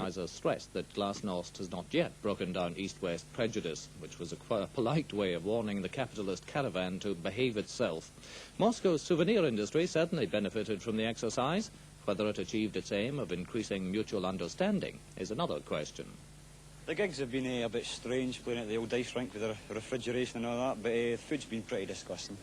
organiser stressed that Glasnost has not yet broken down East-West prejudice, which was a polite way of warning the capitalist caravan to behave itself. Moscow's souvenir industry certainly benefited from the exercise. Whether it achieved its aim of increasing mutual understanding is another question. The gigs have been a bit strange, playing at the old ice rink with the refrigeration and all that, but the food's been pretty disgusting.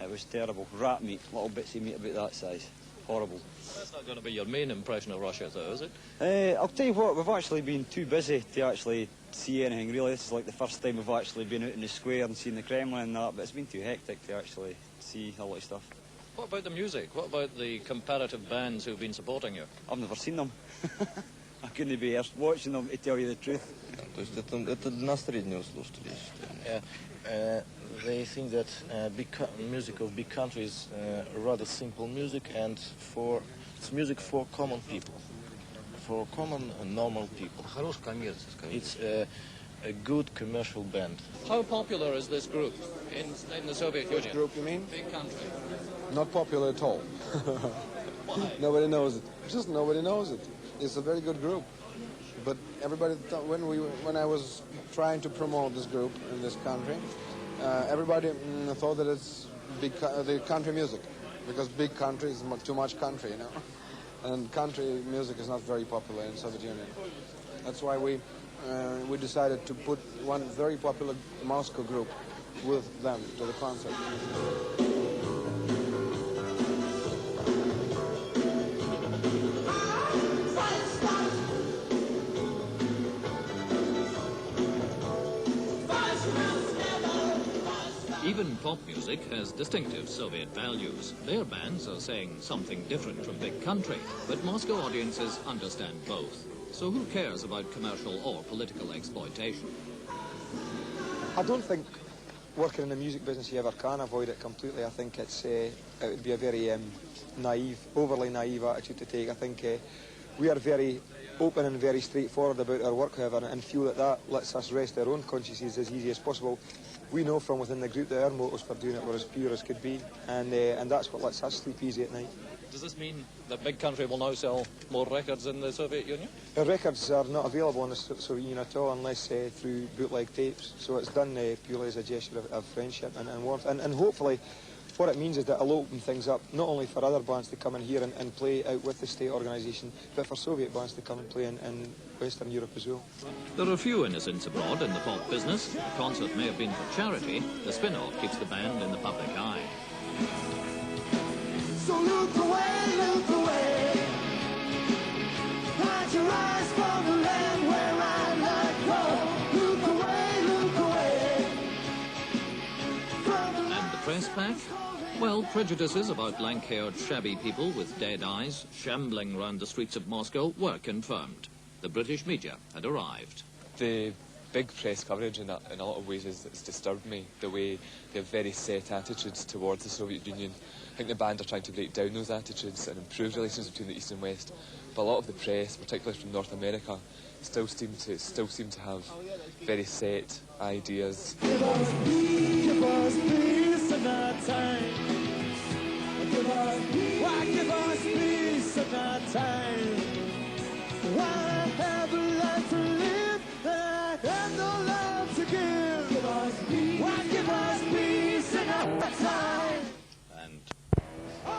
It was terrible. Rat meat, little bits of meat about that size. Horrible. That's not going to be your main impression of Russia, though, is it? I'll tell you what, we've actually been too busy to actually see anything, really. This is like the first time we've actually been out in the square and seen the Kremlin and that, but it's been too hectic to actually see a lot of stuff. What about the music? What about the comparative bands who've been supporting you? I've never seen them. I couldn't be here watching them, to tell you the truth. Это на среднего слушателя, я считаю. They think that music of big countries rather simple music, and it's music for common people, for common normal people. It's a good commercial band. How popular is this group in the Soviet Union? Group, you mean? Big country. Not popular at all. Why? Nobody knows it. Just nobody knows it. It's a very good group, but everybody thought when I was trying to promote this group in this country, everybody thought that it's the country music, because big country is too much country, you know, and country music is not very popular in Soviet Union. That's why we decided to put one very popular Moscow group with them to the concert. Even pop music has distinctive Soviet values. Their bands are saying something different from big country, but Moscow audiences understand both. So who cares about commercial or political exploitation? I don't think working in the music business you ever can avoid it completely. I think it would be a very overly naive attitude to take. I think we are very open and very straightforward about our work, however, and feel that lets us rest our own consciences as easy as possible. We know from within the group that our motives for doing it were as pure as could be, and that's what lets us sleep easy at night. Does this mean that big country will now sell more records in the Soviet Union? Our records are not available in the Soviet Union at all unless through bootleg tapes, so it's done purely as a gesture of friendship and warmth, and hopefully what it means is that it'll open things up not only for other bands to come in here and play out with the state organisation, but for Soviet bands to come and play in Western Europe as well. There are few innocents abroad in the pop business. The concert may have been for charity. The spin-off keeps the band in the public eye. So look away, hide your eyes from the land where I let go. Look away from the land. And the press pack? Well, prejudices about lank-haired, shabby people with dead eyes shambling round the streets of Moscow were confirmed. The British media had arrived. The big press coverage in a lot of ways has disturbed me, the way they have very set attitudes towards the Soviet Union. I think the band are trying to break down those attitudes and improve relations between the East and West. But a lot of the press, particularly from North America, still seem to have very set ideas. Give us